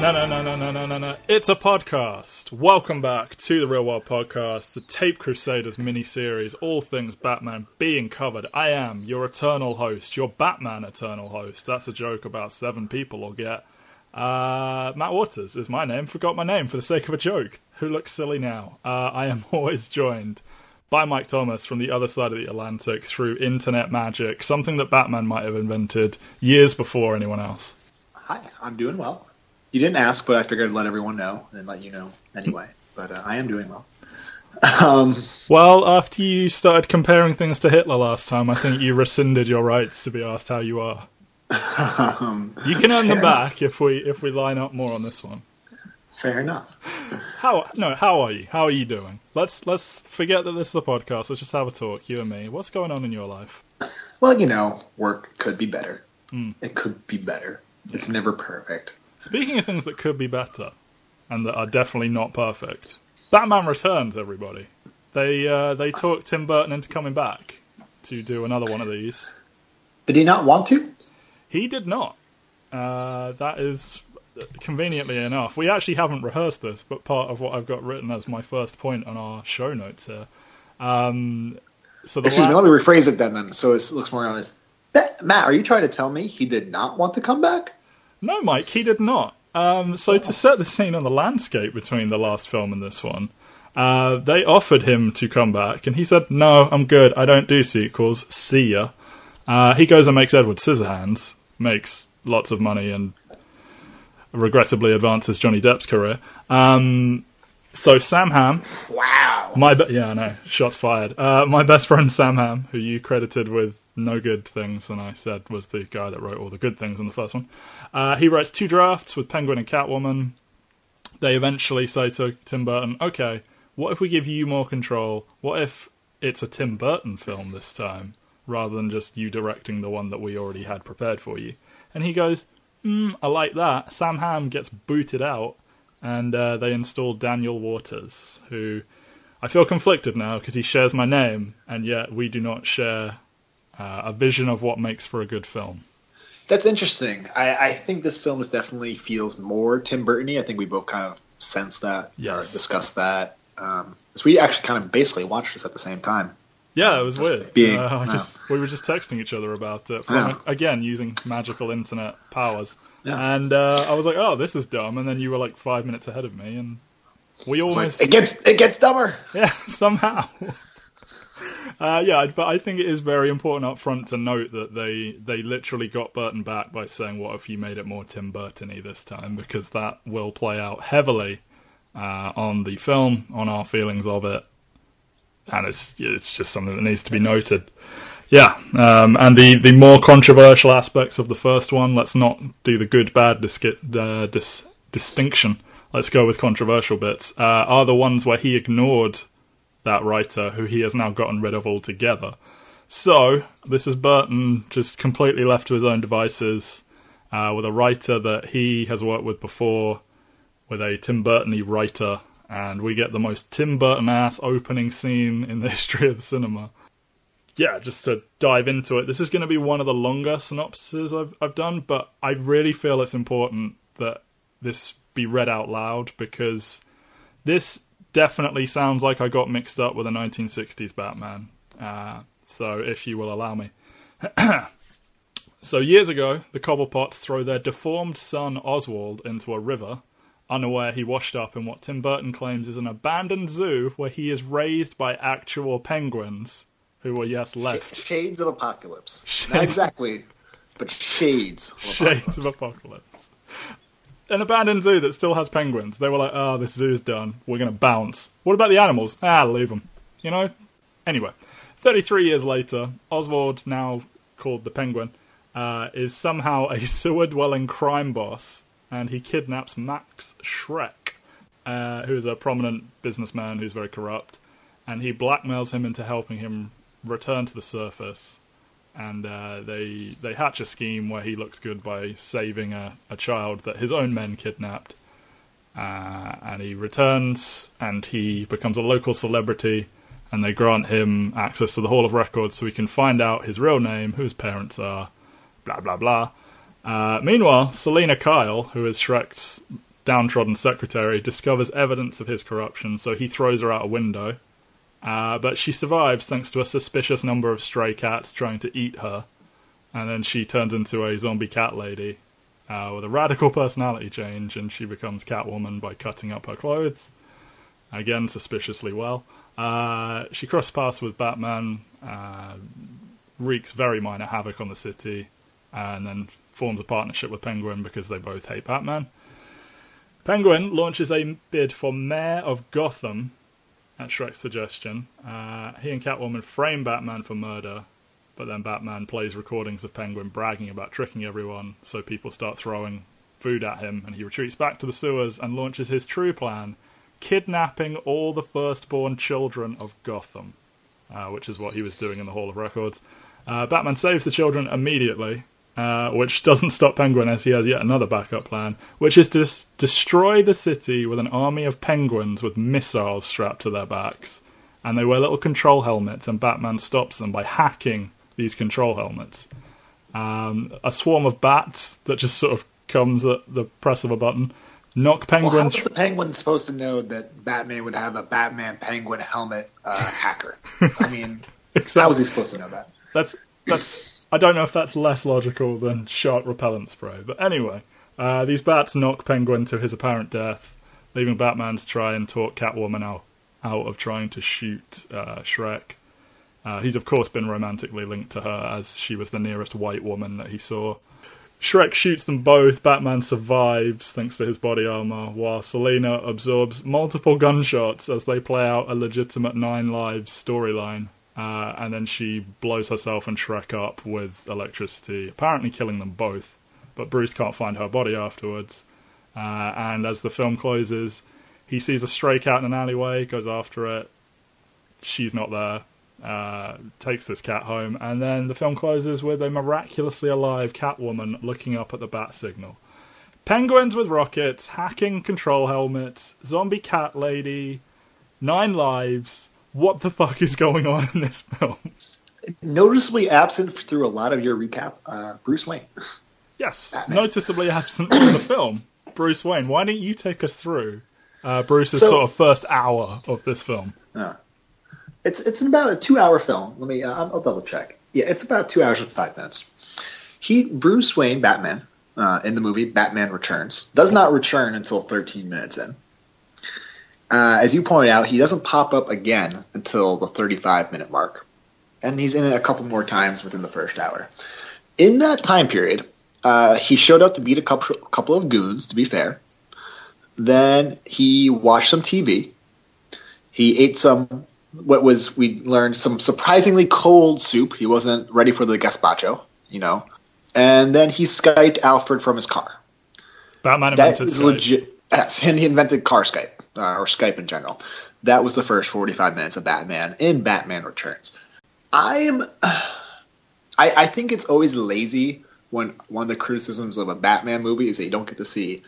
No. It's a podcast. Welcome back to the Real World Podcast, the Tape Crusaders mini-series, all things Batman being covered. I am your eternal host, your Batman eternal host. That's a joke about 7 people will get. Matt Waters is my name. Forgot my name for the sake of a joke. Who looks silly now? I am always joined by Mike Thomas from the other side of the Atlantic through internet magic, something that Batman might have invented years before anyone else. Hi, I'm doing well. You didn't ask, but I figured I'd let everyone know and let you know anyway. But I am doing well. Well, after you started comparing things to Hitler last time, I think you rescinded your rights to be asked how you are. You can earn them back if we line up more on this one. Fair enough. How are you? How are you doing? Let's forget that this is a podcast. Let's just have a talk, you and me. What's going on in your life? Well, work could be better. It could be better. It's never perfect. Speaking of things that could be better, and that are definitely not perfect, Batman Returns, everybody. They talked Tim Burton into coming back to do another one of these. Did he not want to? He did not. That is conveniently enough. We actually haven't rehearsed this, but part of what I've got written as my first point on our show notes here. Excuse me, let me rephrase it then, so it looks more honest. Matt, are you trying to tell me he did not want to come back? No, Mike, he did not. To set the scene on the landscape between the last film and this one, they offered him to come back, and he said, "No, I'm good. I don't do sequels. See ya." He goes and makes Edward Scissorhands, makes lots of money, and regrettably advances Johnny Depp's career. So Sam Hamm... Wow! I know. Shots fired. My best friend Sam Hamm, who you credited with no good things, and I said was the guy that wrote all the good things in the first one. He writes 2 drafts with Penguin and Catwoman. They eventually say to Tim Burton, okay, what if we give you more control? What if it's a Tim Burton film this time, rather than just you directing the one that we already had prepared for you? And he goes, I like that. Sam Hamm gets booted out, and they install Daniel Waters, who I feel conflicted now because he shares my name, and yet we do not share a vision of what makes for a good film. That's interesting. I think this film definitely feels more Tim Burton-y. I think we both kind of sense that, or discussed that. So we actually kind of basically watched this at the same time. Yeah, it was weird. We were just texting each other about it, again, using magical internet powers. Yes. And I was like, oh, this is dumb. And then you were like 5 minutes ahead of me, and we almost... Like, it gets dumber! Yeah, somehow. But I think it is very important up front to note that they literally got Burton back by saying, what if you made it more Tim Burton-y this time? Because that will play out heavily on the film, on our feelings of it. And it's just something that needs to be noted. Yeah, and the more controversial aspects of the first one, let's not do the good-bad distinction. Let's go with controversial bits, are the ones where he ignored that writer, who he has now gotten rid of altogether. So, this is Burton just completely left to his own devices, with a writer that he has worked with before, with a Tim Burton-y writer, and we get the most Tim Burton-ass opening scene in the history of cinema. Yeah, just to dive into it, this is going to be one of the longer synopses I've done, but I really feel it's important that this be read out loud, because this definitely sounds like I got mixed up with a 1960s Batman. So if you will allow me. So years ago, the Cobblepots throw their deformed son Oswald into a river, unaware he washed up in what Tim Burton claims is an abandoned zoo where he is raised by actual penguins who were, left. Shades of Apocalypse. Not exactly, but shades of Apocalypse. Shades of Apocalypse. An abandoned zoo that still has penguins. They were like, oh, this zoo's done. We're going to bounce. What about the animals? Leave them. Anyway, 33 years later, Oswald, now called the Penguin, is somehow a sewer-dwelling crime boss, and he kidnaps Max Schreck, who is a prominent businessman who's very corrupt, and he blackmails him into helping him return to the surface. And they hatch a scheme where he looks good by saving a child that his own men kidnapped. And he returns, and he becomes a local celebrity, and they grant him access to the Hall of Records so he can find out his real name, who his parents are, blah, blah, blah. Meanwhile, Selena Kyle, who is Shrek's downtrodden secretary, discovers evidence of his corruption, so he throws her out a window. But she survives thanks to a suspicious number of stray cats trying to eat her. And then she turns into a zombie cat lady with a radical personality change, and she becomes Catwoman by cutting up her clothes. Again, suspiciously well. She cross paths with Batman, wreaks very minor havoc on the city, and then forms a partnership with Penguin because they both hate Batman. Penguin launches a bid for Mayor of Gotham, at Shrek's suggestion. He and Catwoman frame Batman for murder, but then Batman plays recordings of Penguin bragging about tricking everyone, so people start throwing food at him, and he retreats back to the sewers and launches his true plan, kidnapping all the firstborn children of Gotham, which is what he was doing in the Hall of Records. Batman saves the children immediately, which doesn't stop Penguin, as he has yet another backup plan, which is to destroy the city with an army of penguins with missiles strapped to their backs. And they wear little control helmets, and Batman stops them by hacking these control helmets. A swarm of bats that just sort of comes at the press of a button knock penguins. Well, how was the Penguin supposed to know that Batman would have a Batman Penguin helmet hacker? I mean, exactly. How was he supposed to know that? That's. I don't know if that's less logical than shark repellent spray, but anyway, these bats knock Penguin to his apparent death, leaving Batman to try and talk Catwoman out of trying to shoot Shrek. He's of course been romantically linked to her, as she was the nearest white woman that he saw. Shrek shoots them both. Batman survives thanks to his body armor, while Selina absorbs multiple gunshots as they play out a legitimate 9 Lives storyline. And then she blows herself and Shrek up with electricity, apparently killing them both. But Bruce can't find her body afterwards. And as the film closes, he sees a stray cat in an alleyway, goes after it. She's not there. Takes this cat home, and then the film closes with a miraculously alive Catwoman looking up at the bat signal. Penguins with rockets, hacking control helmets, zombie cat lady, 9 lives. What the fuck is going on in this film? Noticeably absent through a lot of your recap, Bruce Wayne. Yes, Batman. Noticeably absent from the film. Bruce Wayne, why don't you take us through Bruce's sort of first hour of this film? It's about a 2-hour film. I'll double check. Yeah, it's about 2 hours and 5 minutes. Bruce Wayne, Batman, in the movie Batman Returns, does not return until 13 minutes in. As you pointed out, he doesn't pop up again until the 35-minute mark. And he's in it a couple more times within the first hour. In that time period, he showed up to beat a couple of goons, to be fair. Then he watched some TV. He ate we learned some surprisingly cold soup. He wasn't ready for the gazpacho, And then he Skyped Alfred from his car. Batman invented Skype. Legit. Yes, and he invented car Skype, or Skype in general. That was the first 45 minutes of Batman in Batman Returns. I think it's always lazy when one of the criticisms of a Batman movie is that you don't get to see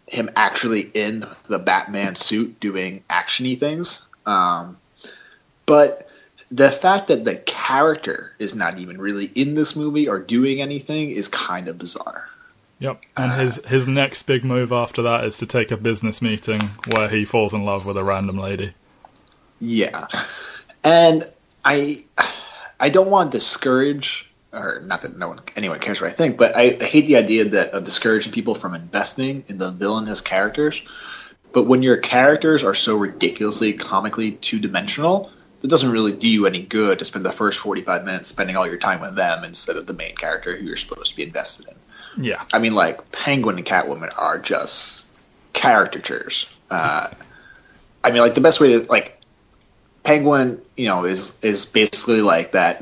him actually in the Batman suit doing action-y things. But the fact that the character is not even really in this movie or doing anything is kind of bizarre. Yep, and his next big move after that is to take a business meeting where he falls in love with a random lady. Yeah, and I don't want to discourage, or not that anyone cares what I think, but I hate the idea of discouraging people from investing in the villainous characters. But when your characters are so ridiculously, comically two-dimensional, it doesn't really do you any good to spend the first 45 minutes spending all your time with them instead of the main character who you're supposed to be invested in. Yeah. I mean, Penguin and Catwoman are just caricatures. The best way to, Penguin, is basically like that.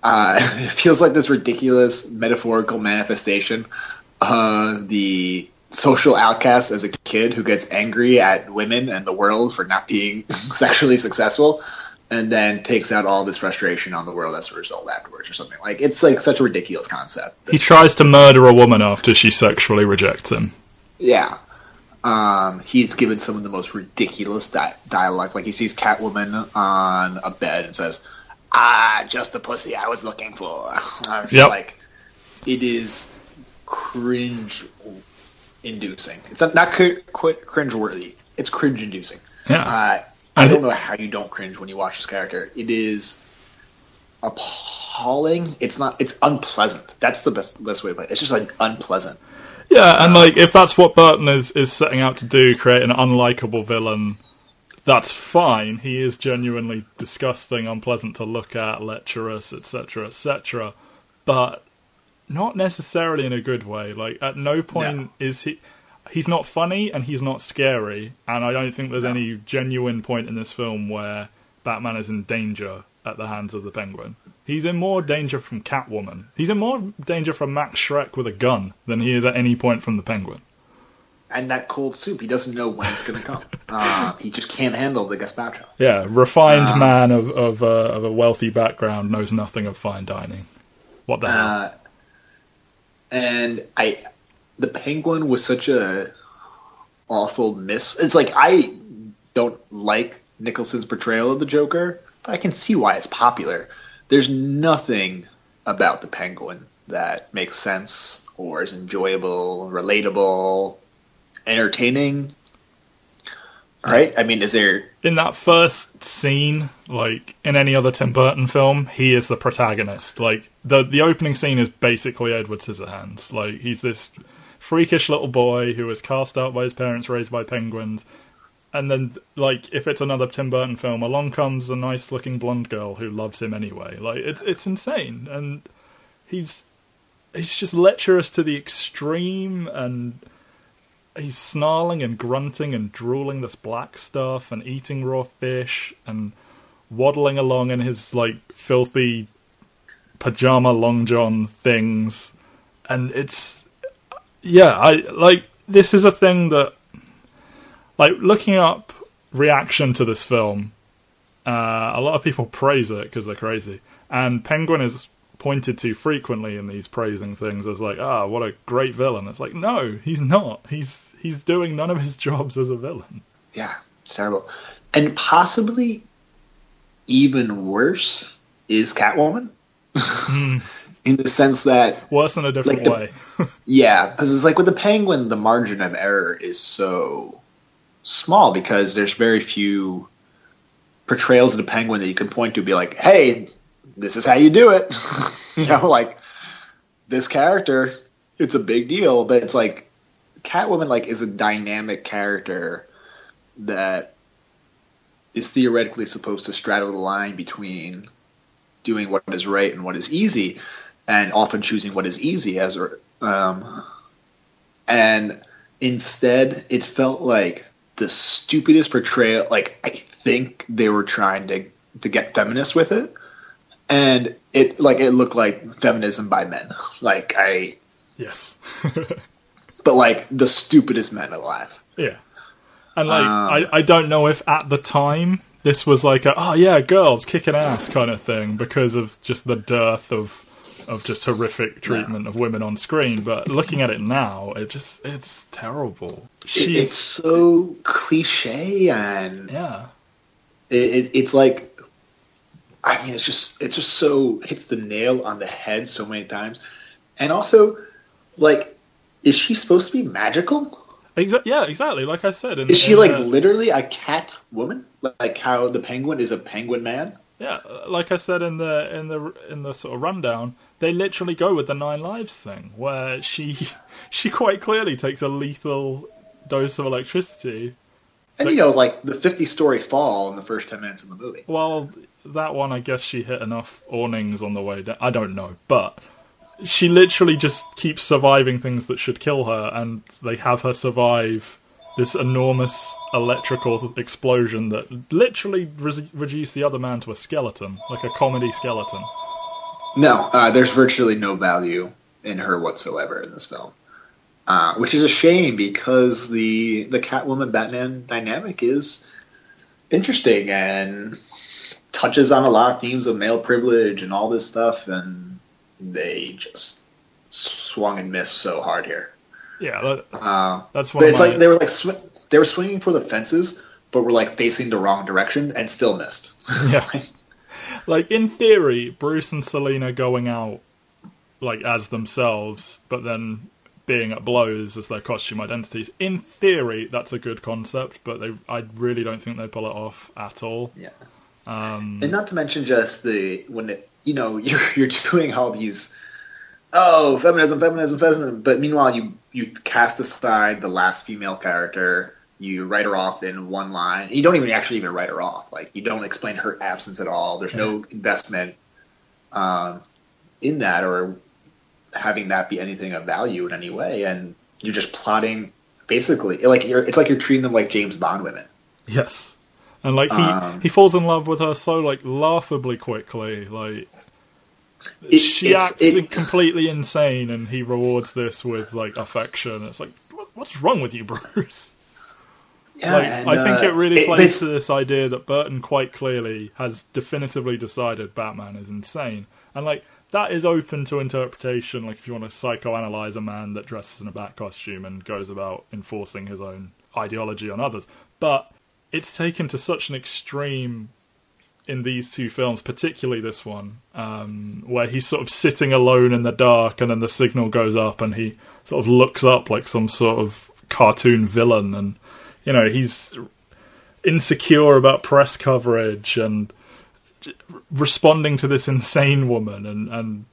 It feels like this ridiculous metaphorical manifestation of the social outcast as a kid who gets angry at women and the world for not being sexually successful, and then takes out all of his frustration on the world as a result afterwards, or something. It's such a ridiculous concept. He tries to murder a woman after she sexually rejects him. Yeah. He's given some of the most ridiculous dialogue. He sees Catwoman on a bed and says, just the pussy I was looking for. It is cringe inducing. It's not cringe-worthy. It's cringe-inducing. Yeah. I don't know how you don't cringe when you watch this character. It is appalling. It's unpleasant. That's the best way to put it. It's just like unpleasant. Yeah, and like if that's what Burton is setting out to do, create an unlikable villain, that's fine. He is genuinely disgusting, unpleasant to look at, lecherous, etc., etc., but not necessarily in a good way. Like at no point is he's not funny and he's not scary, and I don't think there's any genuine point in this film where Batman is in danger at the hands of the Penguin. He's in more danger from Catwoman. He's in more danger from Max Schreck with a gun than he is at any point from the Penguin. And that cold soup, he doesn't know when it's going to come. He just can't handle the gazpacho. Yeah, refined man of a wealthy background knows nothing of fine dining. What the hell? And the Penguin was such a awful miss. It's like I don't like Nicholson's portrayal of the Joker, but I can see why it's popular. There's nothing about the Penguin that makes sense or is enjoyable, relatable, entertaining. Right? I mean, is there... In that first scene, like in any other Tim Burton film, he is the protagonist. Like, the opening scene is basically Edward Scissorhands. Like, he's this freakish little boy who was cast out by his parents, raised by penguins. And then, like, if it's another Tim Burton film, along comes a nice-looking blonde girl who loves him anyway. Like, it's insane. And he's just lecherous to the extreme, and he's snarling and grunting and drooling this black stuff and eating raw fish and waddling along in his, like, filthy pajama long john things. And it's... Yeah, this is a thing that... Like, looking up reaction to this film, a lot of people praise it because they're crazy. And Penguin is pointed to frequently in these praising things as like, what a great villain. It's like, no, he's not. He's doing none of his jobs as a villain. Yeah, it's terrible. And possibly even worse is Catwoman. In the sense that... Worse in a different way. Yeah, because it's like with the Penguin, the margin of error is so... small because there's very few portrayals of the Penguin that you can point to and be like, hey, this is how you do it. You know, like this character, it's a big deal, but it's like Catwoman like is a dynamic character that is theoretically supposed to straddle the line between doing what is right and what is easy, and often choosing what is easy as and instead it felt like the stupidest portrayal. Like, I think they were trying to get feminist with it, and it looked like feminism by men. Yes. But like the stupidest men alive. Yeah. And like I don't know if at the time this was like girls kicking ass kind of thing because of just the dearth of just horrific treatment of women on screen, but looking at it now, it's terrible. It's so cliche, and yeah, it's like, I mean, it's just so hits the nail on the head so many times, and also, like, is she supposed to be magical? Yeah, exactly. Like I said, is she literally a cat woman, like how the Penguin is a penguin man? Yeah, like I said in the sort of rundown, they literally go with the 9 lives thing, where she quite clearly takes a lethal dose of electricity. And you know, like the 50-story fall in the first 10 minutes of the movie. Well, that one, I guess she hit enough awnings on the way down. I don't know, but she literally just keeps surviving things that should kill her, and they have her survive this enormous electrical explosion that literally reduced the other man to a skeleton, like a comedy skeleton. No, there's virtually no value in her whatsoever in this film, which is a shame because the Catwoman Batman dynamic is interesting and touches on a lot of themes of male privilege and all this stuff, and they just swung and missed so hard here. Yeah, that's one. But it's like they were swinging for the fences, but were like facing the wrong direction and still missed. Yeah. Like, in theory, Bruce and Selina going out, like, as themselves, but then being at blows as their costume identities. In theory, that's a good concept, but I really don't think they pull it off at all. Yeah. And not to mention just you're doing all these, feminism, but meanwhile you cast aside the last female character, you write her off in one line. You don't even write her off. Like, you don't explain her absence at all. There's no investment in that, or having that be anything of value in any way, and you're just plotting basically it's like you're treating them like James Bond women. Yes. And like he falls in love with her so like laughably quickly, like she acts completely insane, and he rewards this with like affection. It's like, what's wrong with you, Bruce? Yeah, I think it really plays to this idea that Burton quite clearly has definitively decided Batman is insane, and like that is open to interpretation. Like, if you want to psychoanalyze a man that dresses in a bat costume and goes about enforcing his own ideology on others, but it's taken to such an extreme in these two films, particularly this one, where he's sort of sitting alone in the dark, and then the signal goes up, and he sort of looks up like some sort of cartoon villain, and he's insecure about press coverage and responding to this insane woman, and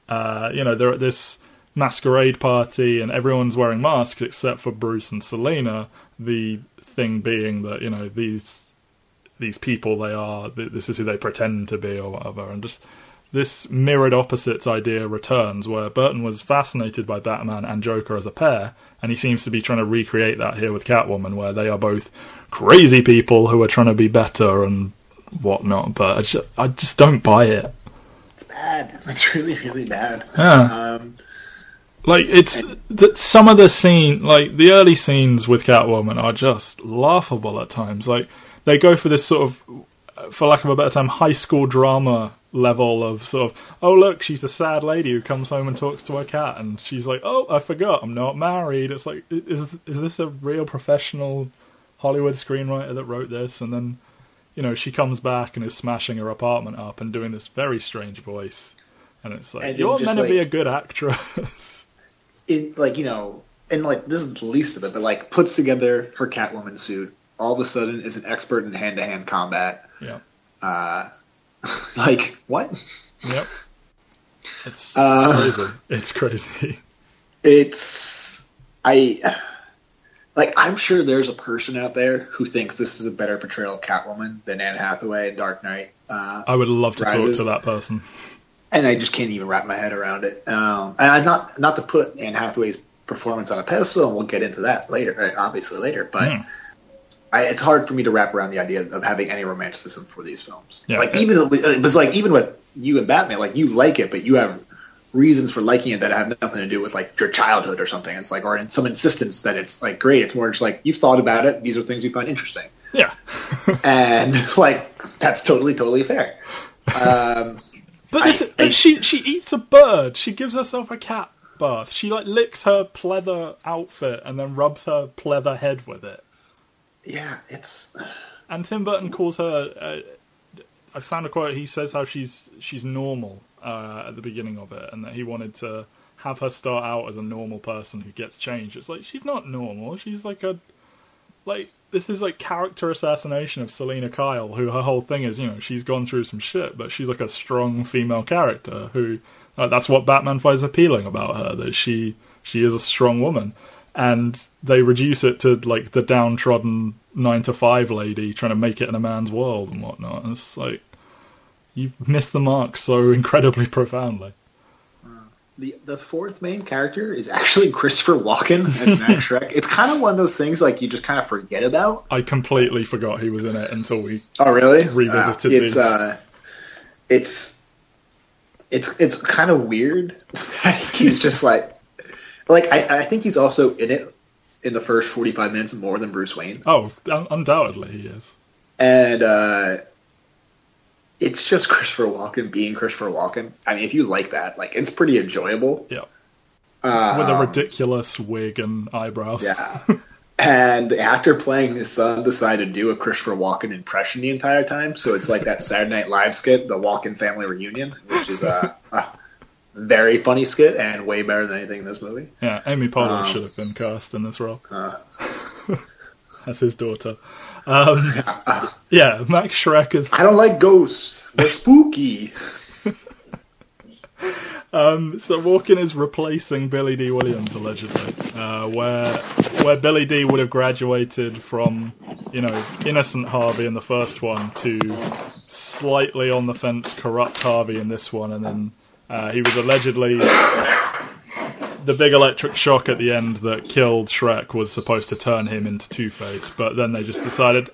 they're at this masquerade party and everyone's wearing masks except for Bruce and Selena, the thing being that these people, this is who they pretend to be or whatever, and just this mirrored opposites idea returns, where Burton was fascinated by Batman and Joker as a pair, and he seems to be trying to recreate that here with Catwoman, where they are both crazy people who are trying to be better and whatnot, but I just don't buy it. It's bad. It's really, really bad. Yeah. Some of the scene, like the early scenes with Catwoman, are just laughable at times. Like, they go for this sort of, for lack of a better term, high school drama level of sort of, oh look, she's a sad lady who comes home and talks to her cat, and she's like, oh, I forgot, I'm not married. It's like, is this a real professional Hollywood screenwriter that wrote this? And then, she comes back and is smashing her apartment up and doing this very strange voice, and it's like, and you're meant to be a good actress. And this is the least of it, but like puts together her Catwoman suit, all of a sudden is an expert in hand-to-hand combat. Yeah. Like, what? Yep. It's crazy. It's crazy. I'm sure there's a person out there who thinks this is a better portrayal of Catwoman than Anne Hathaway in Dark Knight. I would love to talk to that person. And I just can't even wrap my head around it. And I'm not to put Anne Hathaway's performance on a pedestal, and we'll get into that later, obviously later, but it's hard for me to wrap around the idea of having any romanticism for these films. Yeah, even with you and Batman, like, you like it, but you have reasons for liking it that have nothing to do with like your childhood or something. It's like, or in some insistence that it's like great. It's more just like, you've thought about it. These are things you find interesting. Yeah. And like, that's totally fair. But she eats a bird. She gives herself a cat bath. She like licks her pleather outfit and then rubs her pleather head with it. Yeah, it's. And Tim Burton calls her. I found a quote. He says how she's normal at the beginning of it, and that he wanted to have her start out as a normal person who gets changed. It's like, she's not normal. She's this is like character assassination of Selena Kyle, who her whole thing is, she's gone through some shit, but she's like a strong female character who, that's what Batman finds appealing about her, that she is a strong woman. And they reduce it to like the downtrodden 9-to-5 lady trying to make it in a man's world and whatnot. And it's like, you've missed the mark so incredibly profoundly. The fourth main character is actually Christopher Walken as Max Shrek. It's kind of one of those things like you just kind of forget about. I completely forgot he was in it until we revisited these. It's kind of weird. He's just like I think he's also in it in the first 45 minutes more than Bruce Wayne. Oh, undoubtedly he is. And it's just Christopher Walken being Christopher Walken. I mean, if you like that, like, it's pretty enjoyable. Yeah. With a ridiculous wig and eyebrows. Yeah. And the actor playing his son decided to do a Christopher Walken impression the entire time. So it's like that Saturday Night Live skit, the Walken family reunion, which is very funny skit and way better than anything in this movie. Yeah, Amy Poehler should have been cast in this role. As his daughter. Yeah, Max Schreck is... I don't like ghosts. They're spooky. So Walken is replacing Billy D. Williams, allegedly, where Billy D. would have graduated from, innocent Harvey in the first one to slightly on the fence corrupt Harvey in this one, and then he was allegedly... The big electric shock at the end that killed Shrek was supposed to turn him into Two-Face, but then they just decided,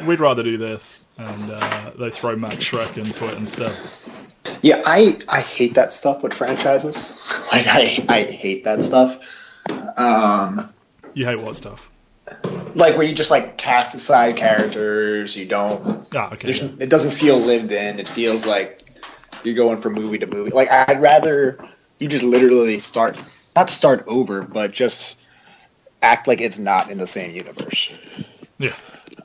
we'd rather do this, and they throw Max Schreck into it instead. Yeah, I hate that stuff with franchises. Like, I hate that stuff. You hate what stuff? Like, where you just, cast aside characters, you don't... Okay. It doesn't feel lived in. It feels like you're going from movie to movie. Like, I'd rather you just literally not start over, but just act like it's not in the same universe. Yeah.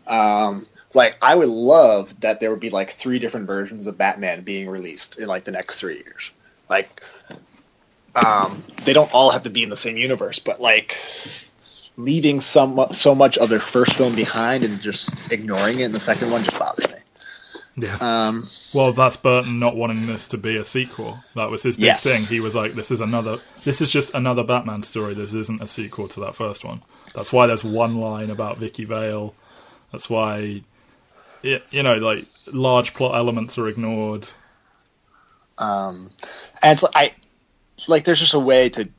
I would love that there would be 3 different versions of Batman being released in the next 3 years. They don't all have to be in the same universe, but leaving so much of their first film behind and just ignoring it in the second one just bothers me. Yeah. Well, that's Burton not wanting this to be a sequel. That was his big thing. He was like, this is just another Batman story. This isn't a sequel to that first one. That's why there's one line about Vicky Vale. That's why, large plot elements are ignored. And it's there's just a way to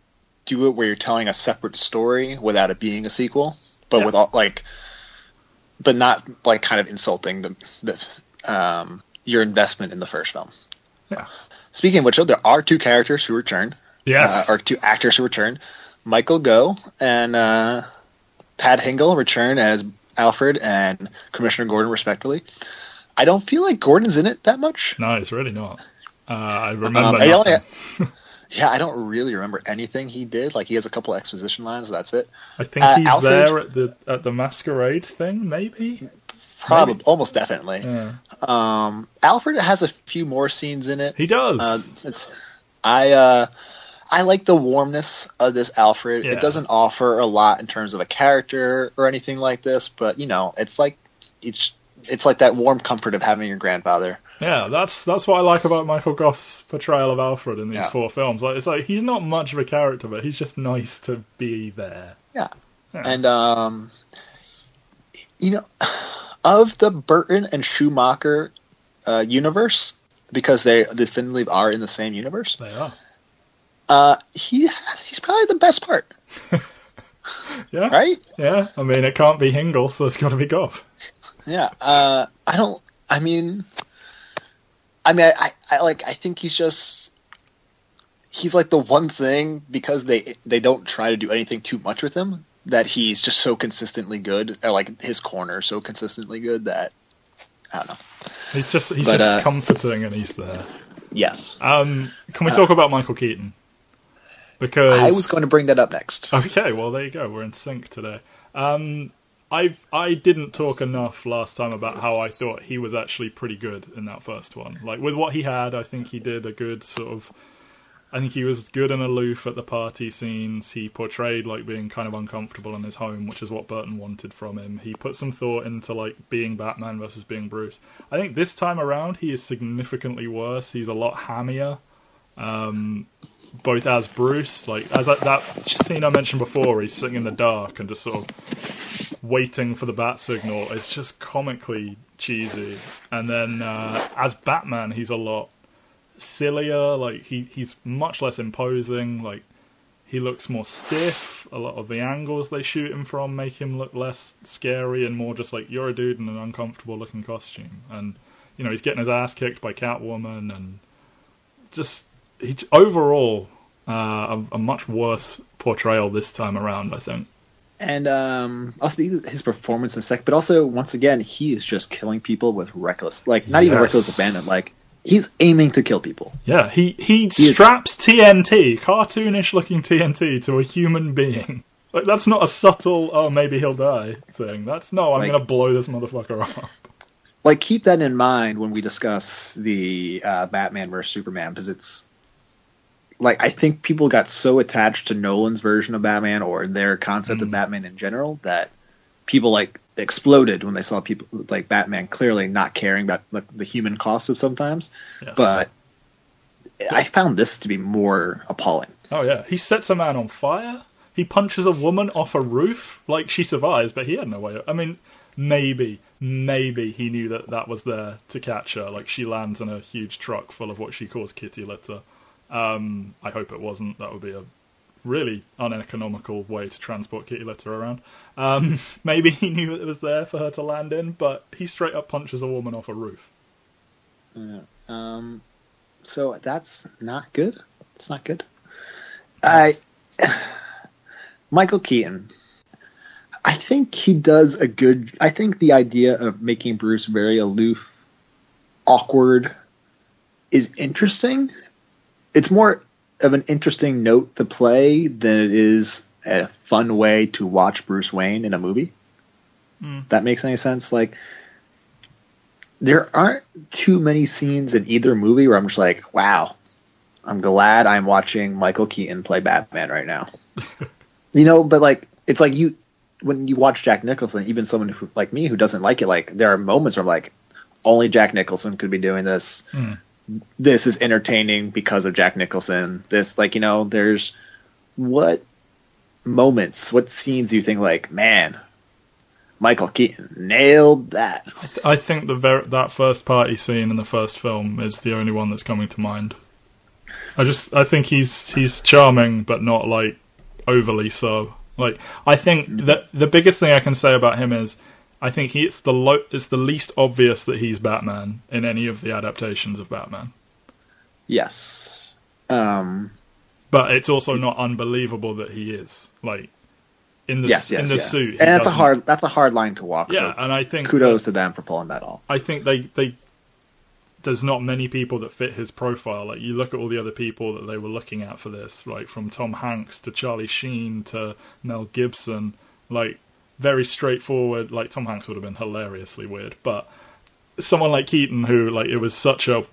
do it where you're telling a separate story without it being a sequel, but with all, but not kind of insulting the your investment in the first film. Yeah. Speaking of which, there are 2 characters who return. Yes. Or 2 actors who return. Michael Gough and Pat Hingle return as Alfred and Commissioner Gordon, respectively. I don't feel like Gordon's in it that much. No, it's really not. I remember nothing. I don't really remember anything he did. He has a couple exposition lines. That's it. I think he's Alfred, there at the masquerade thing, maybe? Probably, maybe. Almost definitely. Yeah. Alfred has a few more scenes in it. He does. I like the warmness of this Alfred. Yeah. It doesn't offer a lot in terms of a character or anything like this, but it's like that warm comfort of having your grandfather. Yeah, that's what I like about Michael Gough's portrayal of Alfred in these 4 films. It's he's not much of a character, but he's just nice to be there. Yeah. And of the Burton and Schumacher universe, because they definitively are in the same universe. They are. He's probably the best part. Yeah. Right? Yeah. I mean, it can't be Hingle, so it's got to be Gough. Yeah. I think he's the one thing, because they don't try to do anything too much with him, that he's just so consistently good, or his corner so consistently good that I don't know. He's just comforting, and he's there. Yes. Can we talk about Michael Keaton? Because I was going to bring that up next. Okay, well there you go. We're in sync today. I didn't talk enough last time about how I thought he was actually pretty good in that first one. With what he had, I think he did a good I think he was good and aloof at the party scenes. He portrayed being kind of uncomfortable in his home, which is what Burton wanted from him. He put some thought into being Batman versus being Bruce. I think this time around he is significantly worse. He's a lot hammier, both as Bruce, as that scene I mentioned before, where he's sitting in the dark and just sort of waiting for the bat signal. It's just comically cheesy. And then as Batman, he's a lot sillier. He's much less imposing. He looks more stiff. A lot of the angles they shoot him from make him look less scary and more just you're a dude in an uncomfortable looking costume. And he's getting his ass kicked by Catwoman, and just overall a much worse portrayal this time around, I think. And I'll speak to his performance in a sec, but also once again he is just killing people with reckless, not even reckless abandon. He's aiming to kill people. Yeah, he straps TNT, cartoonish looking TNT, to a human being. That's not a subtle, oh, maybe he'll die thing. That's, no, I'm going to blow this motherfucker up. Keep that in mind when we discuss the Batman vs. Superman, because like, I think people got so attached to Nolan's version of Batman or their concept of Batman in general that people like exploded when they saw people like Batman clearly not caring about like, the human cost of sometimes. Yes. But I found this to be more appalling. Oh yeah, he sets a man on fire. He punches a woman off a roof. Like, she survives, but he had no way. I mean, maybe he knew that was there to catch her. Like, she lands in a huge truck full of what she calls kitty litter. I hope it wasn't. That would be a really uneconomical way to transport kitty litter around. Maybe he knew it was there for her to land in, but he straight up punches a woman off a roof. Yeah. So that's not good. It's not good. Michael Keaton, I think he does a good... I think the idea of making Bruce very aloof, awkward, is interesting. It's more of an interesting note to play than it is a fun way to watch Bruce Wayne in a movie. That makes any sense? Like, there aren't too many scenes in either movie where I'm just like, wow, I'm glad I'm watching Michael Keaton play Batman right now. You know, but like, it's like when you watch Jack Nicholson, even someone who, like me who doesn't like it, like, there are moments where I'm like, only Jack Nicholson could be doing this. This is entertaining because of Jack Nicholson. This, like, you know, there's what scenes do you think, like, man, Michael Keaton nailed that? I think that first party scene in the first film is the only one that's coming to mind. I think he's charming, but not like overly so. Like, I think that the biggest thing I can say about him is I think it's the least obvious that he's Batman in any of the adaptations of Batman. Yes. But it's also not unbelievable that he is, like, in the suit. And that's a hard line to walk. Yeah, so and I think kudos to them for pulling that off. I think there's not many people that fit his profile. Like, you look at all the other people that they were looking at for this, like from Tom Hanks to Charlie Sheen to Mel Gibson, like, very straightforward. Like, Tom Hanks would have been hilariously weird, but someone like Keaton, who, like, it was such a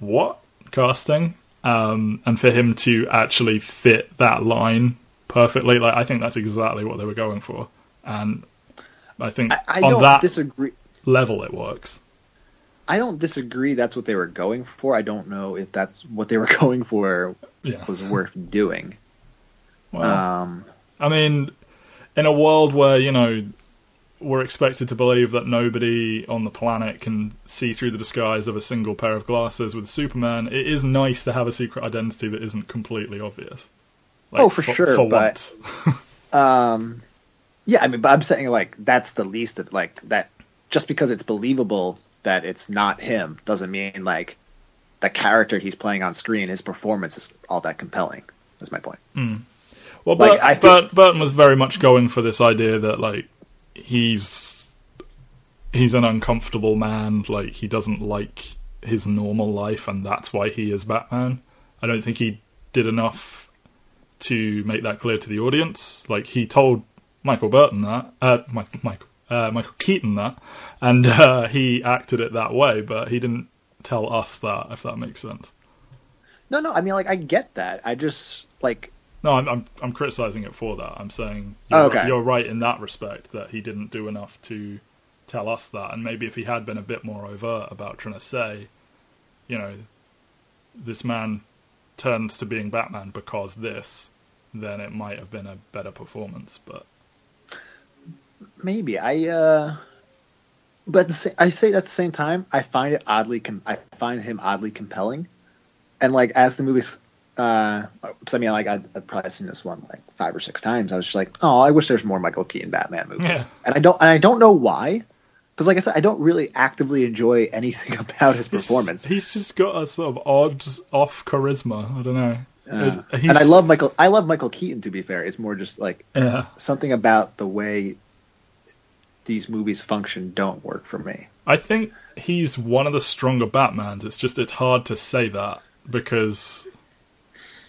casting, and for him to actually fit that line perfectly, like, I think that's exactly what they were going for, and I think I on don't that disagree. level it works. I don't disagree that's what they were going for. I don't know if that's what they were going for was worth doing. Well, I mean, in a world where, you know, we're expected to believe that nobody on the planet can see through the disguise of a single pair of glasses with Superman, it is nice to have a secret identity that isn't completely obvious. Like, for sure. For but, once. Yeah, I mean, but I'm saying, like, that's the least of, like, that just because it's believable that it's not him doesn't mean, like, the character he's playing on screen, his performance is all that compelling. That's my point. Well, like, Burton was very much going for this idea that, like, he's an uncomfortable man, like, he doesn't like his normal life, and that's why he is Batman. I don't think he did enough to make that clear to the audience. Like, he told Michael Keaton that, and he acted it that way, but he didn't tell us that, if that makes sense. No, I mean, like, I get that. I just, like... No, I'm criticizing it for that. I'm saying you're right in that respect, that he didn't do enough to tell us that, and maybe if he had been a bit more overt about trying to say, you know, this man turns to being Batman because this, then it might have been a better performance, but... Maybe. But I say at the same time, I find him oddly compelling, and, like, as the movie's... because I mean, like, I've probably seen this one like 5 or 6 times. I was just like, oh, I wish there's more Michael Keaton Batman movies. Yeah. And I don't know why, because, like I said, I don't really actively enjoy anything about his performance. He's just got a sort of odd off charisma. I don't know. And I love Michael Keaton. To be fair, it's more just like something about the way these movies function don't work for me. I think he's one of the stronger Batmans. It's hard to say that because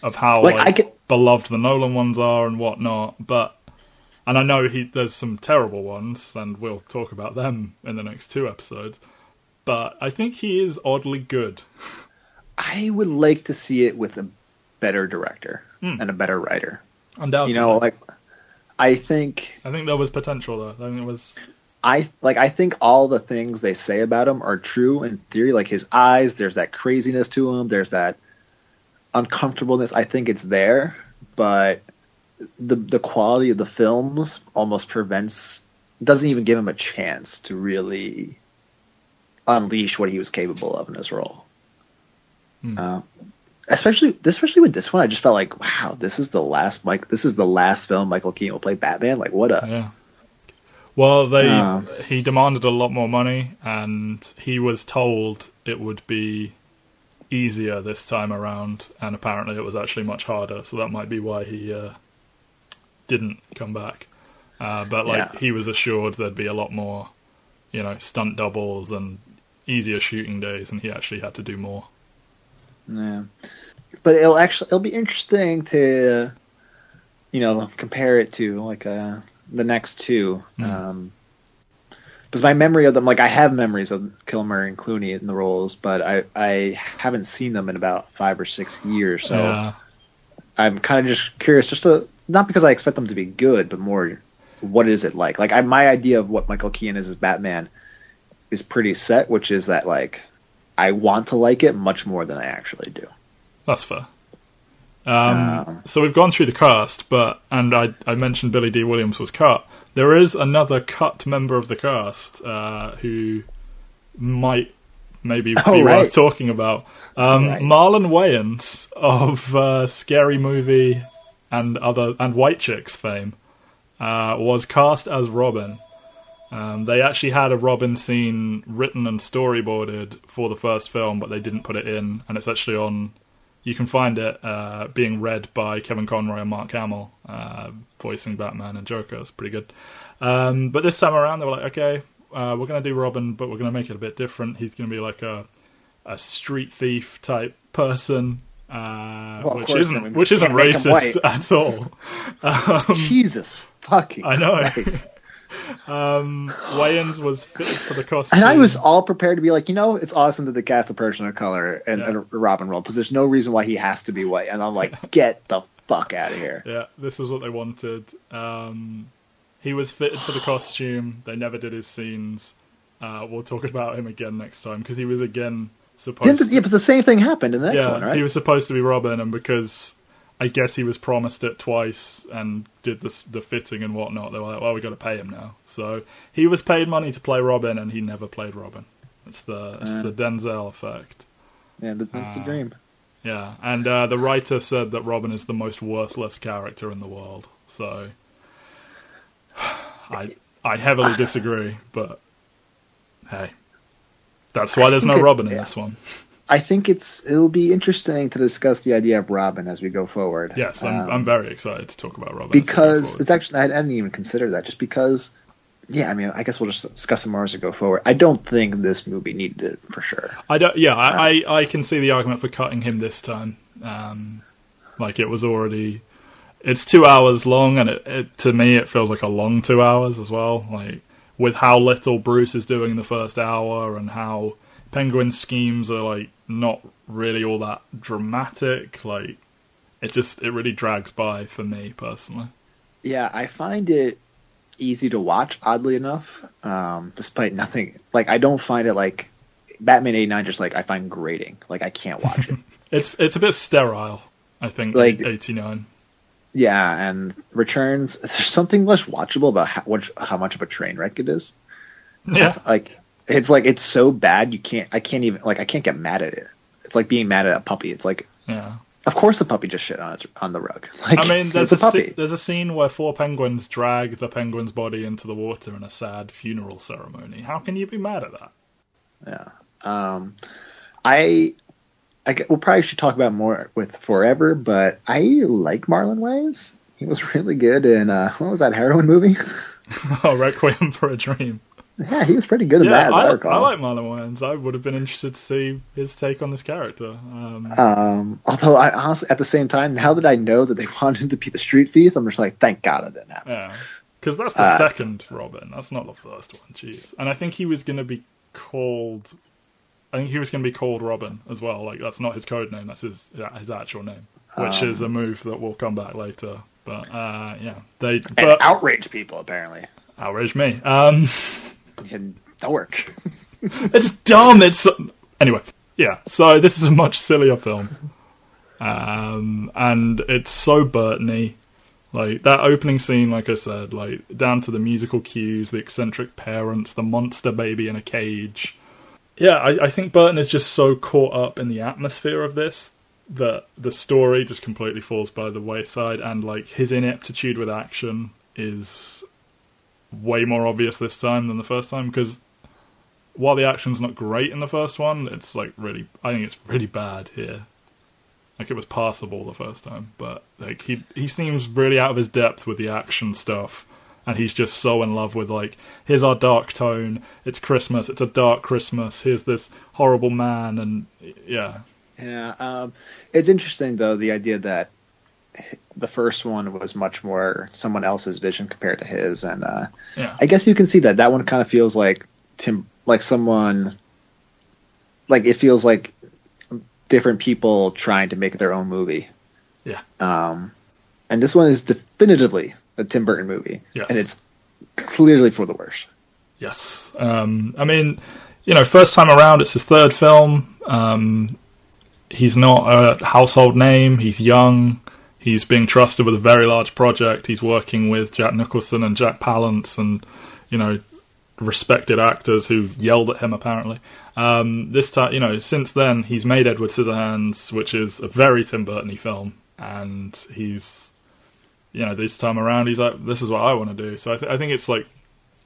of how beloved the Nolan ones are and whatnot, and I know there's some terrible ones, and we'll talk about them in the next 2 episodes, but I think he is oddly good. I would like to see it with better director and a better writer. Undoubtedly. You know, like I think there was potential though. I think it was. I think all the things they say about him are true in theory. Like his eyes, there's that craziness to him. There's that uncomfortableness. I think it's there, but the quality of the films almost doesn't even give him a chance to really unleash what he was capable of in this role. Especially with this one, I just felt like, wow, this is the last film Michael Keaton will play Batman. Like, what a... Yeah. Well, he demanded a lot more money, and he was told it would be easier this time around, and apparently it was actually much harder, so that might be why he didn't come back. But he was assured there'd be a lot more, stunt doubles and easier shooting days, and he actually had to do more. Yeah, but it'll be interesting to, compare it to like the next two, because my memory of them, like I have memories of Kilmer and Clooney in the roles, but I haven't seen them in about 5 or 6 years, so yeah. I'm kind of just curious, not because I expect them to be good, but more, what is it like? Like my idea of what Michael Keaton is as Batman is pretty set, which is that like I want to like it much more than I actually do. That's fair. So we've gone through the cast, and I mentioned Billy D. Williams was cut. There is another cut member of the cast who might maybe be worth talking about. Marlon Wayans of Scary Movie and White Chicks fame was cast as Robin. They actually had a Robin scene written and storyboarded for the first film, but they didn't put it in, and it's actually on... You can find it being read by Kevin Conroy and Mark Hamill, voicing Batman and Joker. It's pretty good. But this time around, they were like, okay, we're going to do Robin, but we're going to make it a bit different. He's going to be like a street thief type person, which isn't racist at all. Jesus fucking I know. Christ. Wayans was fitted for the costume, and I was all prepared to be like, it's awesome that they cast a person of color and a Robin role, because there's no reason why he has to be white. And I'm like, get the fuck out of here. Yeah, this is what they wanted. He was fitted for the costume. They never did his scenes. We'll talk about him again next time, because he was again supposed. Yeah, but the same thing happened in the next one, right? He was supposed to be Robin, and because I guess he was promised it twice and did the fitting and whatnot, they were like, well, we got to pay him now. So he was paid money to play Robin, and he never played Robin. It's the Denzel effect. Yeah, that's the dream. Yeah, and the writer said that Robin is the most worthless character in the world. So I heavily disagree, but hey, that's why there's no Robin in this one. I think it'll be interesting to discuss the idea of Robin as we go forward. Yes, I'm very excited to talk about Robin. Because it's actually, I didn't even consider that, just because, I guess we'll just discuss it more as we go forward. I don't think this movie needed it for sure. I can see the argument for cutting him this time. It was already, it's 2 hours long, and it to me it feels like a long 2 hours as well. Like with how little Bruce is doing in the first hour, and how Penguin's schemes are like not really all that dramatic. Like it really drags by for me personally. Yeah, I find it easy to watch, oddly enough, despite nothing. Like I don't find it like Batman 89 just like I find grating. Like I can't watch it. It's a bit sterile, I think, like 89. Yeah, and Returns, there's something less watchable about how much of a train wreck it is. Yeah. It's so bad I can't get mad at it. It's like being mad at a puppy. It's like, of course the puppy just shit on the rug. Like, I mean, there's a scene where 4 penguins drag the penguin's body into the water in a sad funeral ceremony. How can you be mad at that? Yeah. We probably should talk about more with Forever, but I like Marlon Wayans. He was really good in what was that heroin movie? Requiem for a Dream. Yeah, he was pretty good in that, as I recall. I like Marlon Wayans. I would have been interested to see his take on this character. Although, I honestly, at the same time, now that I know that they wanted him to be the street thief, I'm just like, thank God it didn't happen. Yeah, because that's the second Robin. That's not the first one. Jeez. And I think he was going to be called I think he was going to be called Robin as well. Like, that's not his code name, that's his actual name, which is a move that will come back later. But and outrage people, apparently. Outrage me. And dork. It's dumb. Anyway. Yeah. So this is a much sillier film, and it's so Burton-y. Like, that opening scene, like I said, like, down to the musical cues, the eccentric parents, the monster baby in a cage. Yeah, I think Burton is just so caught up in the atmosphere of this that the story just completely falls by the wayside, and, like, his ineptitude with action is way more obvious this time than the first time, because while the action's not great in the first one, it's, like, really... I think it's really bad here. Like, it was passable the first time, but like he seems really out of his depth with the action stuff, and he's just so in love with, like, here's our dark tone, it's Christmas, it's a dark Christmas, here's this horrible man, and yeah. Yeah, it's interesting, though, the idea that the first one was much more someone else's vision compared to his, and I guess you can see that one kind of feels like someone, like, it feels like different people trying to make their own movie. Yeah. And this one is definitively a Tim Burton movie. Yes. And it's clearly for the worst. Yes. I mean, first time around, it's his third film. He's not a household name. He's young. He's being trusted with a very large project. He's working with Jack Nicholson and Jack Palance and, respected actors who yelled at him, apparently. This time, since then, he's made Edward Scissorhands, which is a very Tim Burton-y film, and he's, this time around, he's like, this is what I want to do. So I think it's like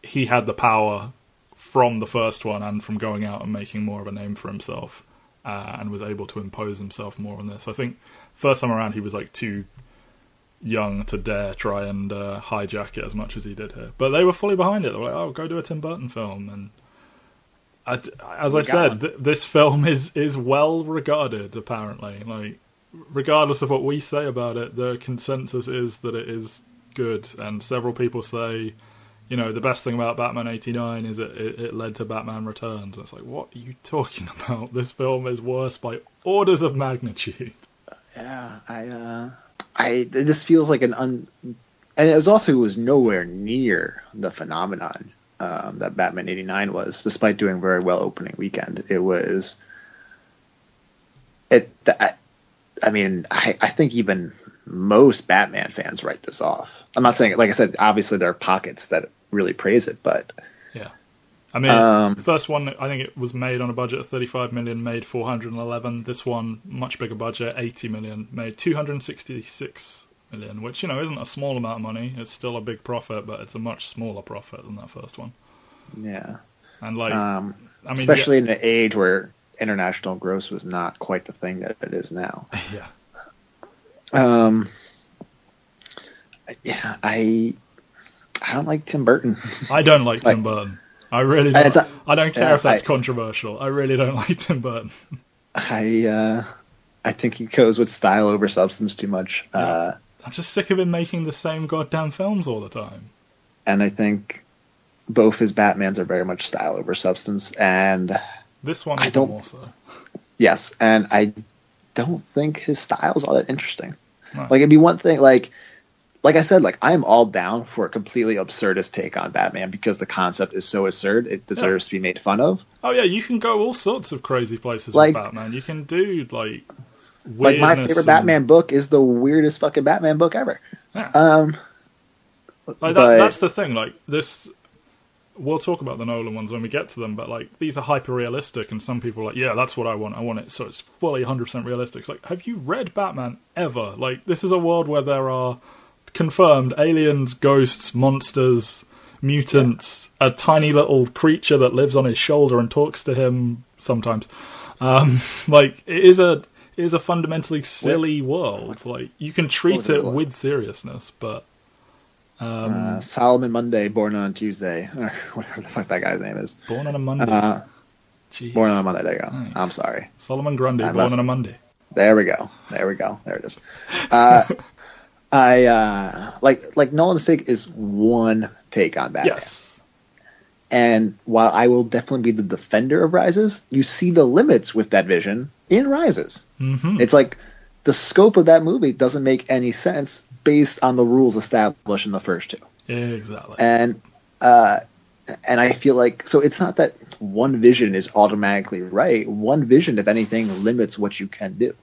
he had the power from the first one and from going out and making more of a name for himself, and was able to impose himself more on this. I think first time around, he was like too young to dare try and hijack it as much as he did here. But they were fully behind it. They were like, oh, go do a Tim Burton film. And as I said, this film is well regarded, apparently. Like, regardless of what we say about it, the consensus is that it is good. And several people say, the best thing about Batman 89 is it led to Batman Returns. And it's like, what are you talking about? This film is worse by orders of magnitude. Yeah, this feels like and it was nowhere near the phenomenon that Batman 89 was, despite doing very well opening weekend. I think even most Batman fans write this off. I'm not saying, like I said, obviously there are pockets that really praise it, but yeah. I mean, the first one, I think it was made on a budget of 35 million, made 411. This one, much bigger budget, 80 million, made 266 million, which, isn't a small amount of money. It's still a big profit, but it's a much smaller profit than that first one. Yeah. And, like, especially in an age where international gross was not quite the thing that it is now. Yeah. I don't like Tim Burton. I don't like Tim Burton. I really don't. I don't care if that's controversial. I really don't like Tim Burton. I think he goes with style over substance too much. Yeah. I'm just sick of him making the same goddamn films all the time. And I think both his Batmans are very much style over substance. And this one even more so. Yes, and I don't think his style's all that interesting. No. Like, it'd be one thing, like I said, like, I'm all down for a completely absurdist take on Batman because the concept is so absurd it deserves to be made fun of. Oh yeah, you can go all sorts of crazy places with Batman. You can do like my favorite Batman book is the weirdest fucking Batman book ever. Yeah. That's the thing. Like this, we'll talk about the Nolan ones when we get to them. But like these are hyper realistic, and some people are like, yeah, that's what I want. I want it so it's fully 100% realistic. It's like, have you read Batman ever? Like this is a world where there are confirmed aliens, ghosts, monsters, mutants, a tiny little creature that lives on his shoulder and talks to him sometimes. Like it is a fundamentally silly world. Like you can treat it with seriousness, but Solomon Monday, born on a Tuesday, or whatever the fuck that guy's name is. Born on a Monday. Born on a Monday. There you go. Right. I'm sorry. Solomon Grundy, born on a Monday. There we go. There it is. I like Nolan's take is one take on Batman. Yes. And while I will definitely be the defender of Rises, you see the limits with that vision in Rises. Mm-hmm. It's like the scope of that movie doesn't make any sense based on the rules established in the first two. Exactly. And I feel like, so it's not that one vision is automatically right. One vision, if anything, limits what you can do.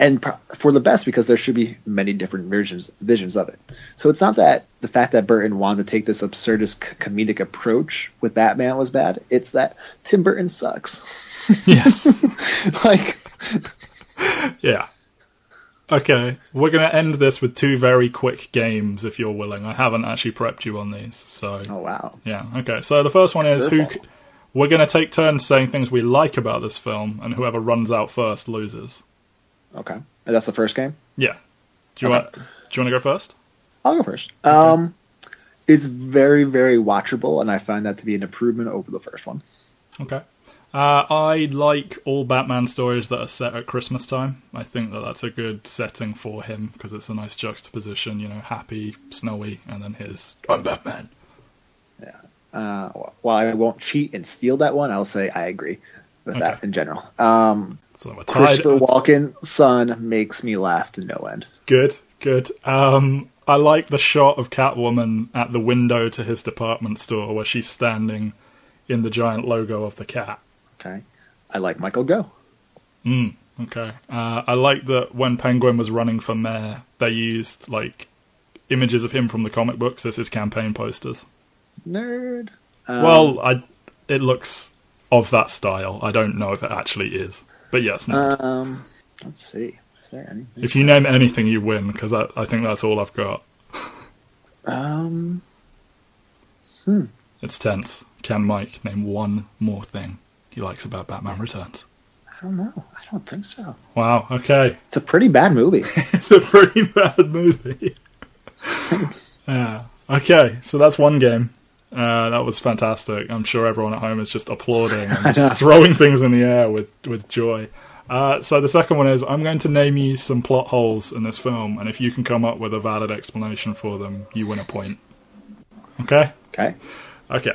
And for the best, because there should be many different visions of it. So it's not that the fact that Burton wanted to take this absurdist comedic approach with Batman was bad. It's that Tim Burton sucks. Yes. Like, yeah. Okay, we're going to end this with 2 very quick games, if you're willing. I haven't actually prepped you on these, so... Oh, wow. Yeah, okay. So the first one is, we're going to take turns saying things we like about this film, and whoever runs out first loses. Okay. And that's the first game? Yeah. Do you want to go first? I'll go first. Okay. It's very, very watchable, and I find that to be an improvement over the first one. Okay. I like all Batman stories that are set at Christmas time. I think that that's a good setting for him, because it's a nice juxtaposition, happy, snowy, and then his, I'm Batman. Yeah. While I won't cheat and steal that one, I'll say I agree with that in general. So we're tied. Christopher Walken's son makes me laugh to no end. Good. I like the shot of Catwoman at the window to his department store where she's standing in the giant logo of the cat. Okay. I like Michael Go. Okay. I like that when Penguin was running for mayor, they used, images of him from the comic books as his campaign posters. Nerd. It looks of that style. I don't know if it actually is. But yes, nerd. Let's see. Is there anything? If you name anything, you win, because I think that's all I've got. It's tense. Can Mike name one more thing he likes about Batman Returns? I don't know. I don't think so. Wow, okay. It's a pretty bad movie. It's a pretty bad movie. Yeah. Okay, so that's one game. That was fantastic. I'm sure everyone at home is just applauding and just throwing things in the air with joy. So the second one is, I'm going to name you some plot holes in this film, and if you can come up with a valid explanation for them, you win a point. Okay? Okay.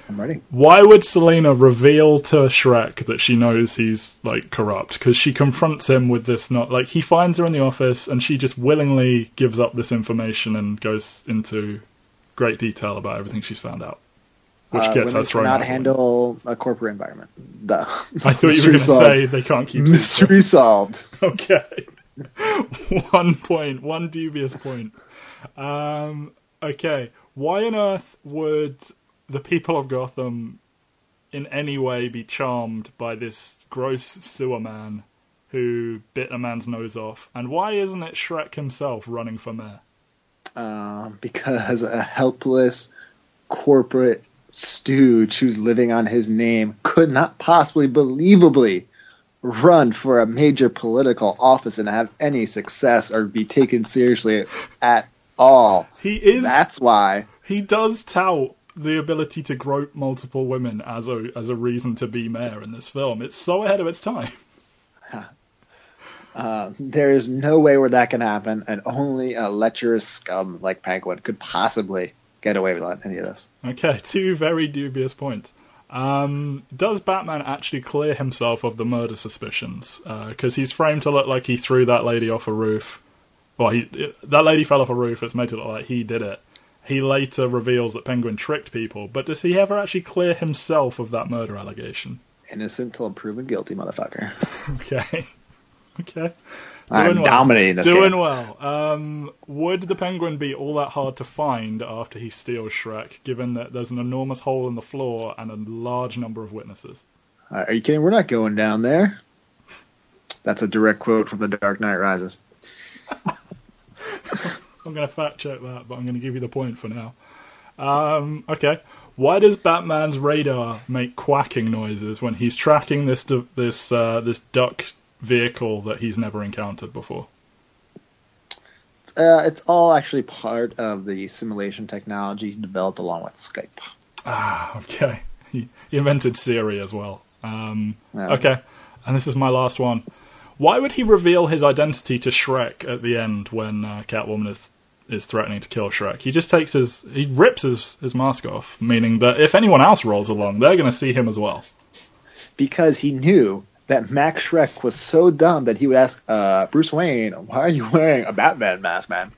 I'm ready. Why would Selena reveal to Shrek that she knows he's, corrupt? Because she confronts him with this he finds her in the office, and she just willingly gives up this information and goes into great detail about everything she's found out. Which gets her thrown out. Not handle a corporate environment. Duh. I thought you were going to say they can't keep mystery solved. Okay. 1 point. 1 dubious point. Okay. Why on earth would the people of Gotham in any way be charmed by this gross sewer man who bit a man's nose off? And why isn't it Shrek himself running for mayor? Because a helpless corporate stooge who's living on his name could not possibly believably run for a major political office and have any success or be taken seriously at all. That's why. He does tout the ability to grope multiple women as a reason to be mayor in this film. It's so ahead of its time. There's no way where that can happen, and only a lecherous scum like Penguin could possibly get away without any of this. Okay, 2 very dubious points. Does Batman actually clear himself of the murder suspicions? Because he's framed to look like he threw that lady off a roof. Well, that lady fell off a roof. It's made to look like he did it. He later reveals that Penguin tricked people, but does he ever actually clear himself of that murder allegation? Innocent till proven guilty, motherfucker. Okay. I'm dominating this game. Doing well. Would the Penguin be all that hard to find after he steals Shrek, given that there's an enormous hole in the floor and a large number of witnesses? Are you kidding? We're not going down there. That's a direct quote from The Dark Knight Rises. I'm going to fact check that, but I'm going to give you the point for now. Okay. Why does Batman's radar make quacking noises when he's tracking this duck vehicle that he's never encountered before? It's all actually part of the simulation technology developed along with Skype. Okay. He invented Siri as well. Okay. And this is my last one. Why would he reveal his identity to Shrek at the end when Catwoman is is threatening to kill Shrek. He just he rips his mask off, meaning that if anyone else rolls along, they're going to see him as well. Because he knew that Max Shrek was so dumb that he would ask, Bruce Wayne, why are you wearing a Batman mask, man?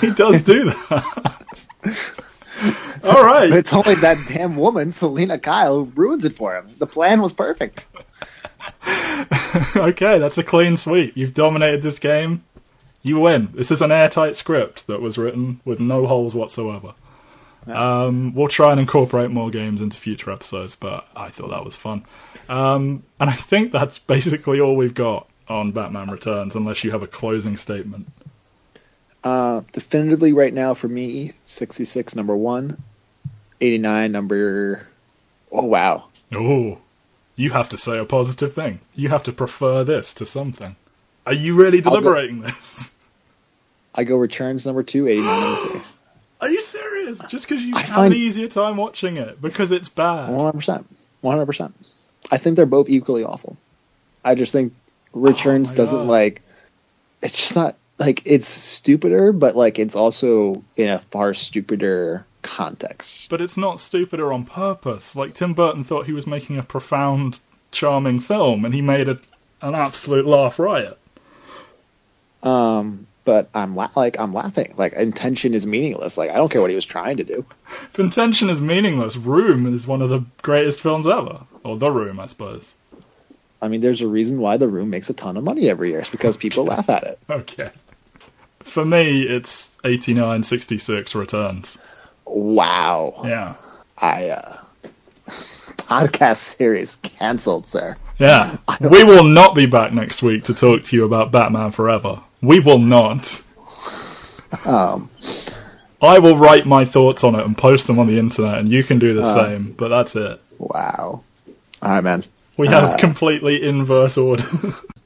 He does do that. All right. But it's only that damn woman, Selena Kyle, who ruins it for him. The plan was perfect. Okay, that's a clean sweep. You've dominated this game. You win. This is an airtight script that was written with no holes whatsoever. We'll try and incorporate more games into future episodes, but I thought that was fun. And I think that's basically all we've got on Batman Returns, unless you have a closing statement. Definitively right now for me, 66 number 1, 89 number... Oh, wow. Oh, you have to say a positive thing. You have to prefer this to something. Are you really deliberating this? I go Returns number 2, 89 number 3. Are you serious? Just because you have an easier time watching it? Because it's bad? 100%. 100%. I think they're both equally awful. I just think Returns doesn't, like... It's just not... Like, it's stupider, but, like, it's also in a far stupider context. But it's not stupider on purpose. Like, Tim Burton thought he was making a profound, charming film, and he made an absolute laugh riot. But I'm laughing. Like, intention is meaningless. Like, I don't care what he was trying to do. If intention is meaningless, Room is one of the greatest films ever. Or The Room, I suppose. I mean, there's a reason why The Room makes a ton of money every year. It's because people laugh at it. Okay. For me, it's 89-66 Returns. Wow. Yeah. Podcast series cancelled, sir. Yeah. We will not be back next week to talk to you about Batman Forever. We will not. I will write my thoughts on it and post them on the internet, and you can do the same, but that's it. Wow. All right, man. We have completely inverse order.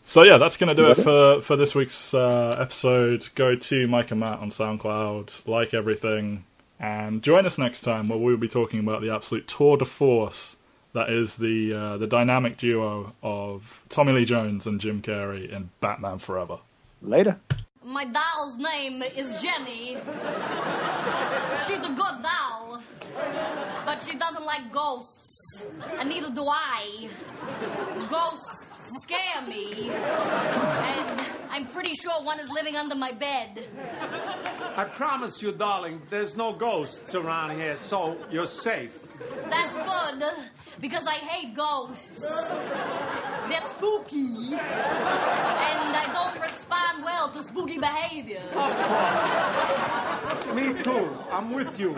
So yeah, that's going to do it for this week's episode. Go to Mike and Matt on SoundCloud, like everything, and join us next time where we'll be talking about the absolute tour de force that is the dynamic duo of Tommy Lee Jones and Jim Carrey in Batman Forever. Later. My doll's name is Jenny. She's a good doll, but she doesn't like ghosts, and neither do I. Ghosts scare me, and I'm pretty sure one is living under my bed. I promise you, darling, there's no ghosts around here, so you're safe. That's good, because I hate ghosts. They're spooky, and I don't respond well to spooky behavior. Me too. I'm with you.